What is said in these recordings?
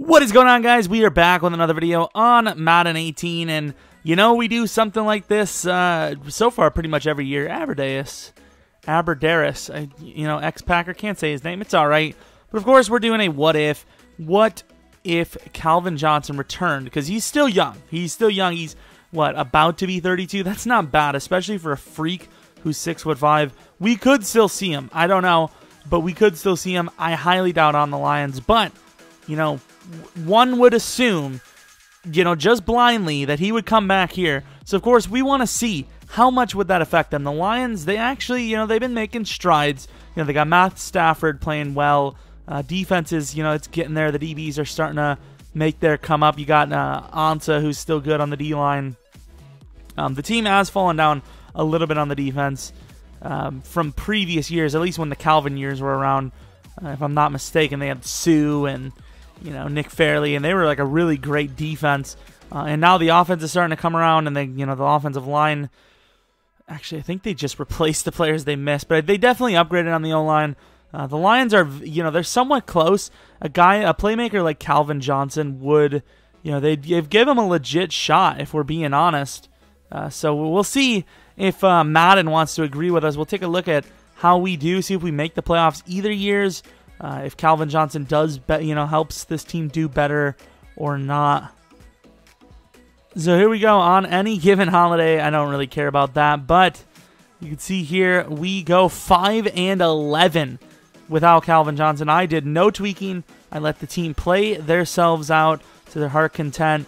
What is going on, guys? We are back with another video on Madden 18, and you know, we do something like this so far pretty much every year. Aberdaris, X-Packer, can't say his name, it's alright. But of course, we're doing a what if Calvin Johnson returned, because he's still young. He's, what, about to be 32? That's not bad, especially for a freak who's 6'5". We could still see him. I don't know, but we could still see him. I highly doubt on the Lions, but, you know, one would assume, you know, just blindly that he would come back here. So, of course, we want to see how much would that affect them. The Lions, they actually, you know, they've been making strides. You know, they got Matt Stafford playing well. Defenses, you know, it's getting there. The DBs are starting to make their come up. You got Ansa, who's still good on the D-line. The team has fallen down a little bit on the defense from previous years, at least when the Calvin years were around. If I'm not mistaken, they had Sue and, you know, Nick Fairley, and they were like a really great defense. And now the offense is starting to come around, and they, you know, the offensive line. Actually, I think they just replaced the players they missed, but they definitely upgraded on the O-line. The Lions are, you know, they're somewhat close. A playmaker like Calvin Johnson would, you know, they'd give him a legit shot if we're being honest. So we'll see if Madden wants to agree with us. We'll take a look at how we do, see if we make the playoffs either years. If Calvin Johnson does, helps this team do better or not. So here we go on any given holiday. I don't really care about that, but you can see here we go 5-11 without Calvin Johnson. I did no tweaking. I let the team play themselves out to their heart content.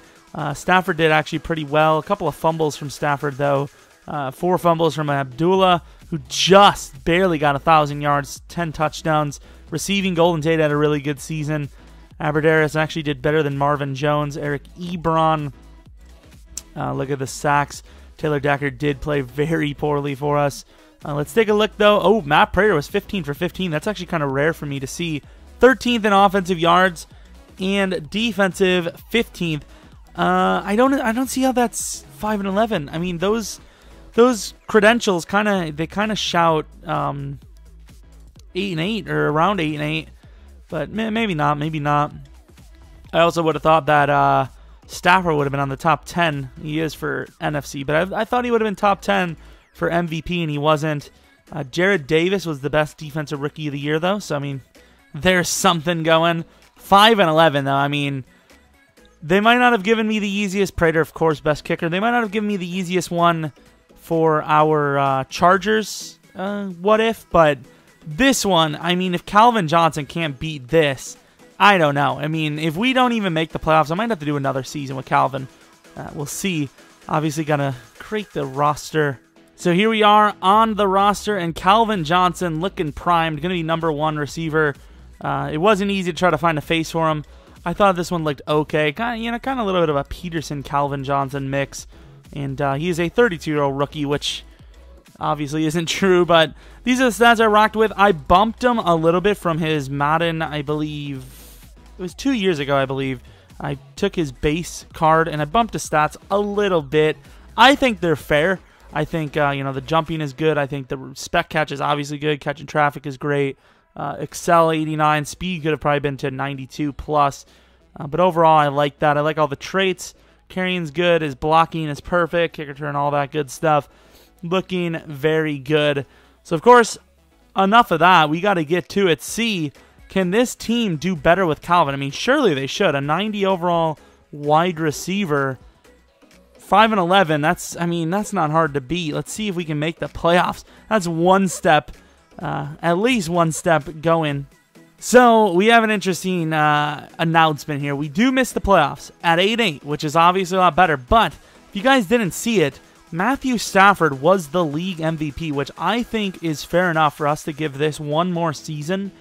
Stafford did actually pretty well. A couple of fumbles from Stafford, though. 4 fumbles from Abdullah, who just barely got 1,000 yards, 10 touchdowns. Receiving, Golden Tate had a really good season. Aberdaris actually did better than Marvin Jones. Eric Ebron. Look at the sacks. Taylor Decker did play very poorly for us. Let's take a look, though. Oh, Matt Prater was 15 for 15. That's actually kind of rare for me to see. 13th in offensive yards and defensive 15th. I don't see how that's 5-11. I mean, those credentials kind of shout 8-8 or around 8-8, but maybe not. I also would have thought that Stafford would have been on the top 10. He is for NFC, but I thought he would have been top 10 for MVP, and he wasn't. Jared Davis was the best defensive rookie of the year, though, so I mean, there's something going. 5-11, though. I mean, they might not have given me the easiest. Prater, of course, best kicker. They might not have given me the easiest one for our Chargers what if, but this one, I mean, if Calvin Johnson can't beat this, I don't know. I mean, if we don't even make the playoffs, I might have to do another season with Calvin. We'll see. Obviously, gonna create the roster. So here we are on the roster, and Calvin Johnson looking primed, going to be #1 receiver. It wasn't easy to try to find a face for him. I thought this one looked okay, kind of a little bit of a Peterson Calvin Johnson mix, and he is a 32-year-old rookie, which obviously isn't true, but these are the stats I rocked with. I bumped him a little bit from his Madden, I believe. It was 2 years ago, I believe. I took his base card, and I bumped his stats a little bit. I think they're fair. I think, you know, the jumping is good. I think the spec catch is obviously good. Catching traffic is great. Excel 89. Speed could have probably been to 92 plus. But overall, I like that. I like all the traits. Carrying's good. His blocking is perfect. Kick return, all that good stuff. Looking very good. So, of course, enough of that. We got to get to it. See, can this team do better with Calvin? I mean, surely they should. A 90 overall wide receiver. 5-11, that's not hard to beat. Let's see if we can make the playoffs. That's one step, at least one step going. So we have an interesting announcement here. We do miss the playoffs at 8-8, which is obviously a lot better. But if you guys didn't see it, Matthew Stafford was the league MVP, which I think is fair enough for us to give this one more season.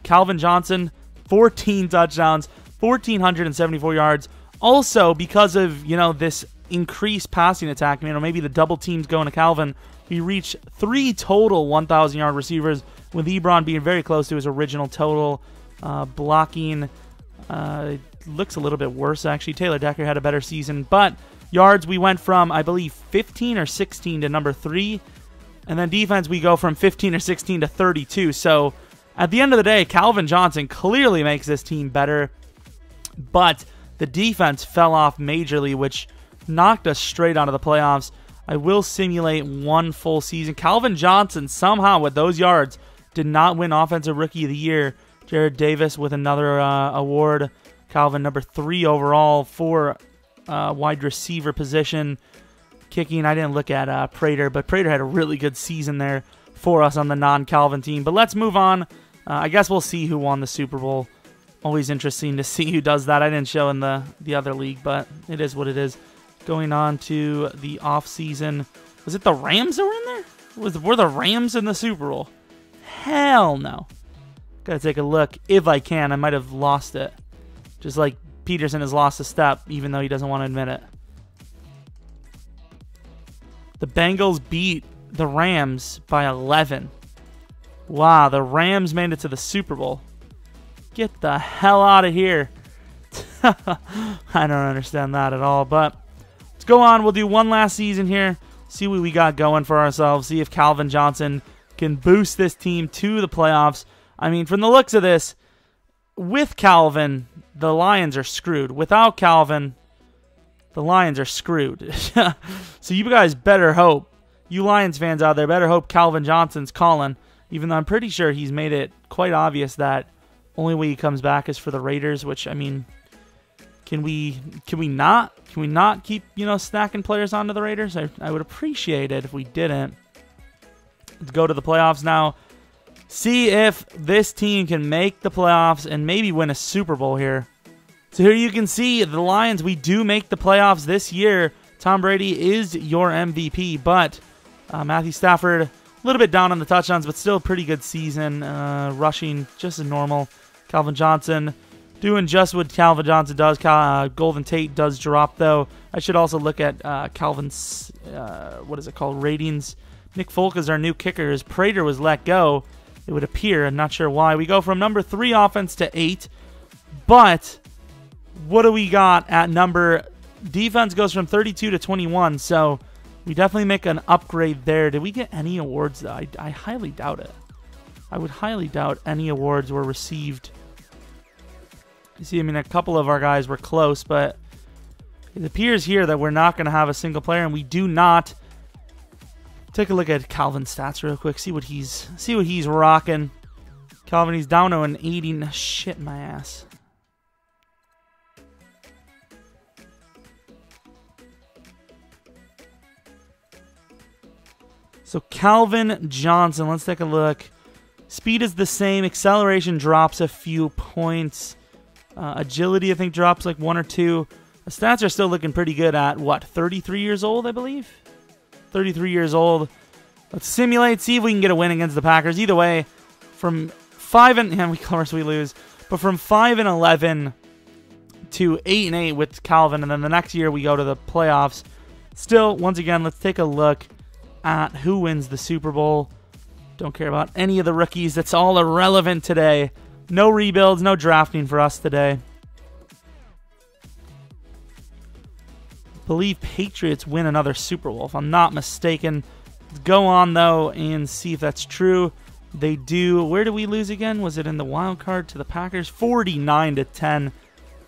Calvin Johnson, 14 touchdowns, 1,474 yards. Also, because of, you know, this increased passing attack, you know, maybe the double teams going to Calvin, we reached 3 total 1,000-yard receivers, with Ebron being very close to his original total. Blocking looks a little bit worse, actually. Taylor Decker had a better season, but yards, we went from, I believe, 15 or 16 to #3, and then defense, we go from 15 or 16 to 32. So at the end of the day, Calvin Johnson clearly makes this team better. But the defense fell off majorly, which knocked us straight out of the playoffs. I will simulate one full season. Calvin Johnson, somehow with those yards, did not win Offensive Rookie of the Year. Jared Davis with another award. Calvin, number 3 overall for wide receiver position. Kicking, I didn't look at Prater, but Prater had a really good season there for us on the non-Calvin team. But let's move on. I guess we'll see who won the Super Bowl. Always interesting to see who does that. I didn't show in the other league, but it is what it is. Going on to the offseason. Was it the Rams that were in there? Were the Rams in the Super Bowl? Hell no. Gotta take a look if I can. I might have lost it. Just like Peterson has lost a step, even though he doesn't want to admit it. The Bengals beat the Rams by 11. Wow, the Rams made it to the Super Bowl. Get the hell out of here. I don't understand that at all, but let's go on. We'll do one last season here. See what we got going for ourselves. See if Calvin Johnson can boost this team to the playoffs. I mean, from the looks of this, with Calvin, the Lions are screwed. Without Calvin, the Lions are screwed. So you guys better hope, you Lions fans out there, better hope Calvin Johnson's calling, even though I'm pretty sure he's made it quite obvious that only way he comes back is for the Raiders, which, I mean, can we not keep, stacking players onto the Raiders? I would appreciate it if we didn't. Let's go to the playoffs now. See if this team can make the playoffs and maybe win a Super Bowl here. So here you can see the Lions, we do make the playoffs this year. Tom Brady is your MVP, but Matthew Stafford, a little bit down on the touchdowns, but still a pretty good season. Rushing just as normal. Calvin Johnson doing just what Calvin Johnson does. Golden Tate does drop, though. I should also look at Calvin's, ratings. Nick Folk is our new kicker. As Prater was let go, it would appear. I'm not sure why. We go from number 3 offense to 8. But what do we got at number... Defense goes from 32 to 21, so we definitely make an upgrade there. Did we get any awards, though? I highly doubt it. I would highly doubt any awards were received. You see, I mean, a couple of our guys were close, but it appears here that we're not going to have a single player, and we do not. Take a look at Calvin's stats real quick. See what he's rocking. Calvin, he's down to an 80. Shit, my ass. So Calvin Johnson, let's take a look. Speed is the same. Acceleration drops a few points. Agility, I think, drops like 1 or 2. The stats are still looking pretty good at, what, 33 years old, I believe? 33 years old. Let's simulate, see if we can get a win against the Packers. Either way, from 5 and of course we lose, but from 5-11 to 8-8 with Calvin, and then the next year we go to the playoffs. Still, once again, let's take a look at who wins the Super Bowl. Don't care about any of the rookies. That's all irrelevant today. No rebuilds, no drafting for us today. Believe Patriots win another Super Bowl, if I'm not mistaken. Let's go on, though, and see if that's true. They do. Where did we lose again? Was it in the wild card to the Packers? 49-10.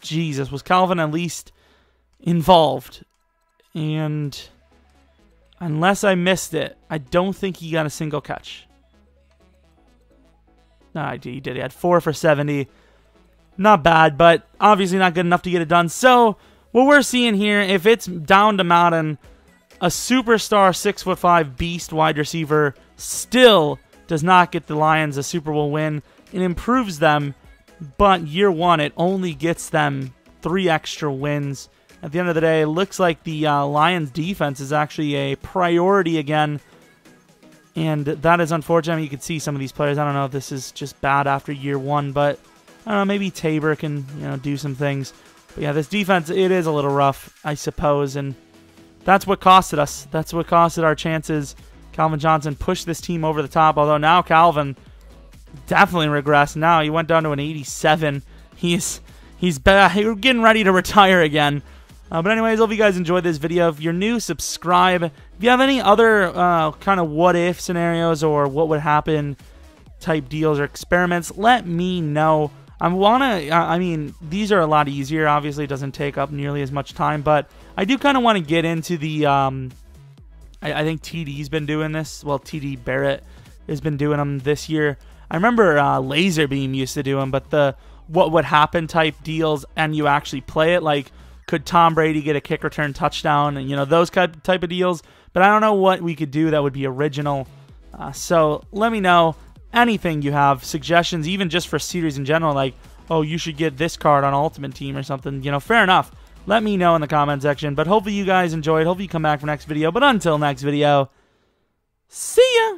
Jesus, was Calvin at least involved? And unless I missed it, I don't think he got a single catch. No, he did. He had 4 for 70. Not bad, but obviously not good enough to get it done. So what we're seeing here, if it's down to Madden, a superstar 6'5" beast wide receiver still does not get the Lions a Super Bowl win. It improves them, but year 1, it only gets them 3 extra wins. At the end of the day, it looks like the Lions defense is actually a priority again. And that is unfortunate. I mean, you can see some of these players. I don't know if this is just bad after year 1, but I don't know. Maybe Tabor can, do some things. But yeah, this defense, it is a little rough, I suppose, and that's what costed us. That's what costed our chances. Calvin Johnson pushed this team over the top. Although now Calvin definitely regressed. Now he went down to an 87. He's getting ready to retire again. But anyways, hope you guys enjoyed this video. If you're new, subscribe. If you have any other kind of what-if scenarios or what would happen type deals or experiments, let me know. I mean, these are a lot easier. Obviously, it doesn't take up nearly as much time, but I do kind of want to get into the, I think TD's been doing this. Well, TD Barrett has been doing them this year. I remember Laserbeam used to do them, but the what would happen type deals, and you actually play it, like could Tom Brady get a kick return touchdown, and those type of deals. But I don't know what we could do that would be original. So let me know anything you have, suggestions, even just for series in general, like, oh, you should get this card on Ultimate Team or something. Fair enough. Let me know in the comment section. But hopefully you guys enjoyed. Hopefully you come back for next video. But until next video, see ya!